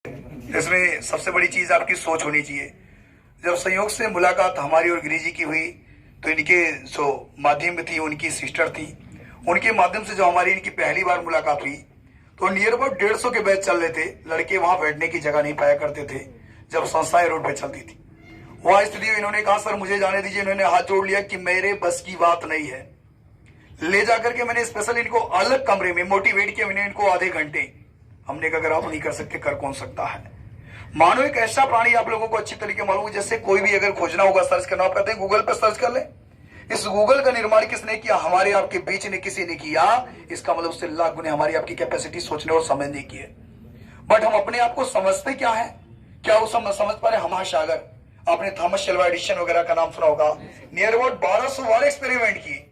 इसमें सबसे बड़ी चीज आपकी सोच होनी चाहिए। जब संयोग से मुलाकात हमारी और गिरी जी की हुई तो इनके जो माध्यम थी उनकी सिस्टर थी, उनके माध्यम से जो हमारी इनकी पहली बार मुलाकात हुई तो नियर अबाउट 150 के बैच चल रहे थे। लड़के वहां बैठने की जगह नहीं पाया करते थे जब संस्थाएं रोड पे चलती थी। वहां स्थिति इन्होंने कहा सर मुझे जाने दीजिए। इन्होंने हाथ जोड़ लिया कि मेरे बस की बात नहीं है। ले जाकर के मैंने स्पेशल इनको अलग कमरे में मोटिवेट किया। मैंने इनको आधे घंटे, हमने कहा अगर आप नहीं कर सकते कर कौन सकता है। मानो एक ऐसा प्राणी आप लोगों को अच्छी तरीके मालूम है, जैसे कोई भी अगर खोजना होगा सर्च करना, आप कहते हैं गूगल पर सर्च कर ले। इस गूगल का निर्माण किसने किया? हमारे आपके बीच ने किसी ने किया। इसका मतलब उससे लाख गुने हमारी आपकी कैपेसिटी सोचने और समझने की है। बट हम अपने आप को समझते क्या है? क्या वो समझ पा रहे? महासागर, आपने थॉमस शेल्बा एडिशन वगैरह का नाम सुना होगा। नियर अबाउट 1200 बार एक्सपेरिमेंट किए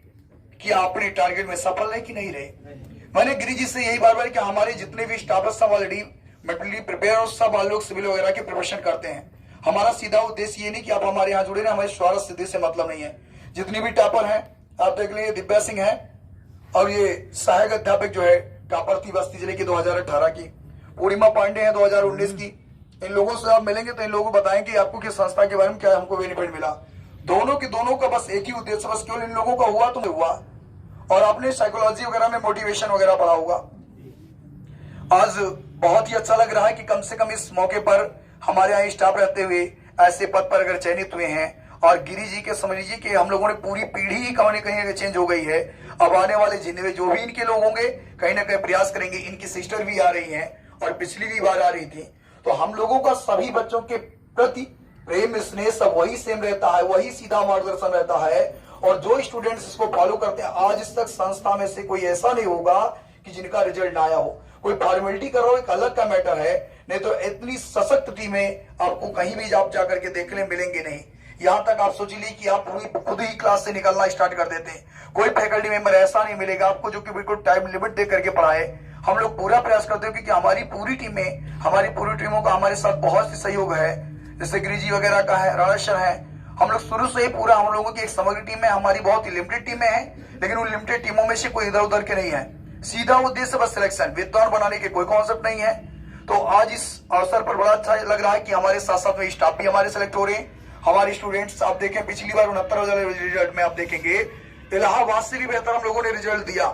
कि आपने टारगेट में सफल रहे कि नहीं रहे। मैंने गिरी जी से यही बार बार कि हमारे जितने भी स्टाफ है सब ऑलरेडी मेंटली प्रिपेयर और सब लोग सिविल वगैरह के प्रिपरेशन करते हैं। हमारा सीधा उद्देश्य ये नहीं कि आप हमारे यहाँ जुड़े रहे, हमारे स्वार्थ सिद्धि से मतलब नहीं है। जितनी भी टॉपर हैं आप देख लीजिए, दिव्या सिंह है और ये सहायक अध्यापक जो है टॉपर थी बस्ती जिले की 2018 की, पूर्णिमा पांडे है 2019 की। इन लोगों से आप मिलेंगे तो इन लोगों को बताएं कि आपको किस संस्था के बारे में क्या हमको बेनिफिट मिला। दोनों का बस एक ही उद्देश्य, बस केवल इन लोगों का हुआ तो हुआ। और आपने साइकोलॉजी वगैरह में मोटिवेशन वगैरह पढ़ा होगा। आज बहुत ही अच्छा लग रहा है कि कम से कम इस मौके पर हमारे यहाँ स्टाफ रहते हुए ऐसे पद पर अगर चयनित हुए हैं। और गिरी जी के समझ लीजिए कि हम लोगों ने पूरी पीढ़ी ही कहीं ना कहीं चेंज हो गई है। अब आने वाले जिन्हें जो भी इनके लोग होंगे कहीं ना कहीं प्रयास करेंगे। इनकी सिस्टर भी आ रही हैं और पिछली भी बार आ रही थी। तो हम लोगों का सभी बच्चों के प्रति प्रेम स्नेह सब वही सेम रहता है, वही सीधा मार्गदर्शन रहता है। और जो स्टूडेंट्स इसको फॉलो करते हैं, आज तक संस्था में से कोई ऐसा नहीं होगा कि जिनका रिजल्ट ना आया हो। कोई फॉर्मेलिटी कर रहा हो एक अलग का मैटर है, नहीं तो इतनी सशक्त टीमें आपको कहीं भी आप जाकर के देखने मिलेंगे नहीं। यहां तक आप सोच लीजिए कि आप पूरी खुद ही क्लास से निकलना स्टार्ट कर देते हैं। कोई फैकल्टी मेंबर ऐसा नहीं मिलेगा आपको जो कि बिल्कुल टाइम लिमिट दे करके पढ़ाए। हम लोग पूरा प्रयास करते हैं क्योंकि हमारी पूरी टीमों का हमारे साथ बहुत सी सहयोग है। जैसे गिरी जी वगैरह का है, राणा सर है। हम लोग शुरू से ही पूरा हम लोगों की एक समग्र टीम है। हमारी बहुत ही लिमिटेड टीमें हैं, लेकिन उन लिमिटेड टीमों में से कोई इधर उधर के नहीं है। सीधा उद्देश्य बस सिलेक्शन, विद्वान बनाने के कोई कॉन्सेप्ट नहीं है। तो आज इस अवसर पर बड़ा अच्छा लग रहा है कि हमारे साथ साथ में स्टाफ भी हमारे सेलेक्ट हो रहे हैं। हमारे स्टूडेंट्स आप देखें, पिछली बार 69,000 रिजल्ट में आप देखेंगे इलाहाबाद से भी बेहतर हम लोगों ने रिजल्ट दिया।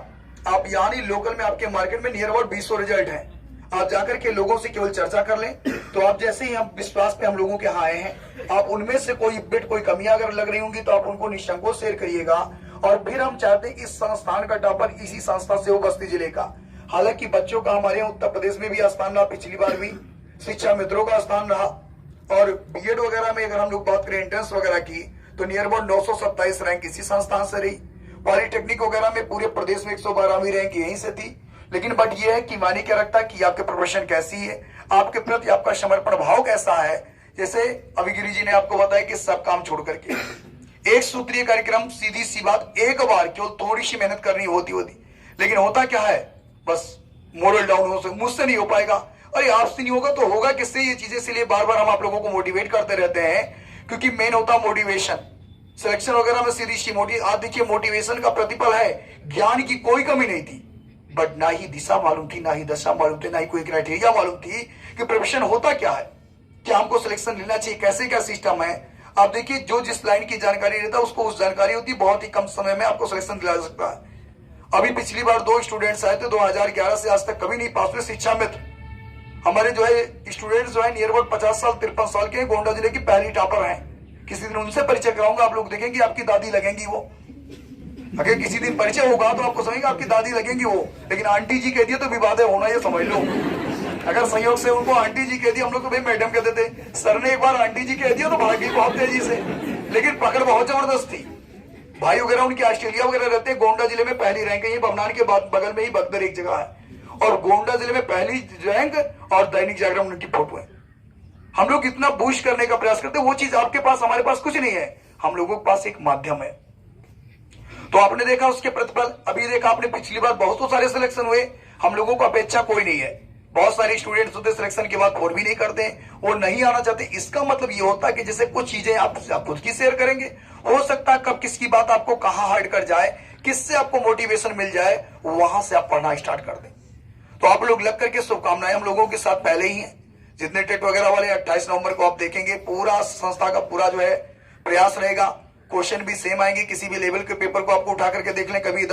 आप यानी लोकल में आपके मार्केट में नियर अबाउट 200 रिजल्ट है। आप जाकर के लोगों से केवल चर्चा कर लें तो आप जैसे ही हम विश्वास पे हम लोगों के यहाँ आए हैं, आप उनमें से कोई कमियां अगर लग रही होंगी तो आप उनको निसंकोच शेयर करिएगा। और फिर हम चाहते हैं कि इस संस्थान का टॉपर इसी संस्था से हो, बस्ती जिले का। हालांकि बच्चों का हमारे यहाँ उत्तर प्रदेश में भी स्थान रहा, पिछली बार भी शिक्षा मित्रों का स्थान रहा। और बीएड वगैरह में अगर हम लोग बात करें एंट्रेंस वगैरह की तो नियर अबाउट 927 रैंक इसी संस्थान से रही। पॉलिटेक्निक वगैरह में पूरे प्रदेश में 112वीं रैंक यहीं से थी। लेकिन बट ये है कि माने क्या रखता है कि आपके प्रोफेशन कैसी है, आपके प्रति आपका समर्पण भाव कैसा है। जैसे अभी गिरी जी ने आपको बताया कि सब काम छोड़ करके एक सूत्रीय कार्यक्रम, सीधी सी बात, एक बार केवल थोड़ी सी मेहनत करनी होती। लेकिन होता क्या है, बस मोरल डाउन हो सकता, मुझसे नहीं हो पाएगा। अरे आपसे नहीं होगा तो होगा किससे? ये चीजें इसलिए बार बार हम आप लोगों को मोटिवेट करते रहते हैं क्योंकि मेन होता मोटिवेशन। सिलेक्शन वगैरह में सीधी सी आप देखिए मोटिवेशन का प्रतिफल है। ज्ञान की कोई कमी नहीं थी, बट ना ही दिशा मालूम थी, ना ही दशा मालूम थी, ना ही कोई क्राइटेरिया मालूम थी कि प्रोफेशन होता क्या है, क्या हमको सिलेक्शन लेना चाहिए, कैसे क्या सिस्टम है। आप देखिए जो जिस लाइन की जानकारी रहता है उसको उस जानकारी होती, बहुत ही कम समय में आपको सिलेक्शन दिला सकता है। अभी पिछली बार 2 स्टूडेंट्स आए थे 2011 से आज तक कभी नहीं पास हुए। शिक्षा मित्र हमारे जो है स्टूडेंट्स जो है नियर अबाउट 50 साल 53 साल के गोंडा जिले की पहली टॉपर हैं। किसी दिन उनसे परिचय कराऊंगा, आप लोग देखेंगे आपकी दादी लगेंगी वो। अगर किसी दिन परिचय होगा तो आपको समझेंगे आपकी दादी लगेंगी वो। लेकिन आंटी जी कह दिए तो विवाद होना, ये समझ लो। अगर संयोग से उनको आंटी जी कह दिया, हम लोग तो भाई मैडम कहते थे। सर ने एक बार आंटी जी कह दिया तो भागी बहुत तेजी से, लेकिन पकड़ बहुत जबरदस्त थी। भाई वगैरह उनके ऑस्ट्रेलिया वगैरह रहते हैं। गोंडा जिले में पहली रैंक है, ये बमनान के बगल में ही बगदर एक जगह है, और गोंडा जिले में पहली रैंक और दैनिक जागरण उनकी फोटो है। हम लोग इतना बूस्ट करने का प्रयास करते हैं, वो चीज आपके पास हमारे पास कुछ नहीं है। हम लोगों के पास एक माध्यम है। तो आपने देखा उसके प्रतिफल, अभी देखा आपने पिछली बार बहुत सारे सिलेक्शन हुए। हम लोगों को अपेक्षा कोई नहीं है। बहुत सारे स्टूडेंट्स होते सिलेक्शन के बाद फोन भी नहीं करते, वो नहीं आना चाहते। इसका मतलब ये होता है कि जैसे कुछ चीजें आप खुद की शेयर करेंगे, हो सकता है कब किसकी बात आपको कहां हर्ट कर जाए, किससे आपको मोटिवेशन मिल जाए, वहां से आप पढ़ना स्टार्ट कर दें। तो आप लोग लग करके शुभकामनाएं हम लोगों के साथ पहले ही हैं। जितने टेट वगैरह वाले 28 नवंबर को आप देखेंगे, पूरा संस्था का पूरा जो है प्रयास रहेगा। क्वेश्चन भी सेम आएंगे, किसी भी लेवल के पेपर को आपको उठा करके देख लें, कभी इधर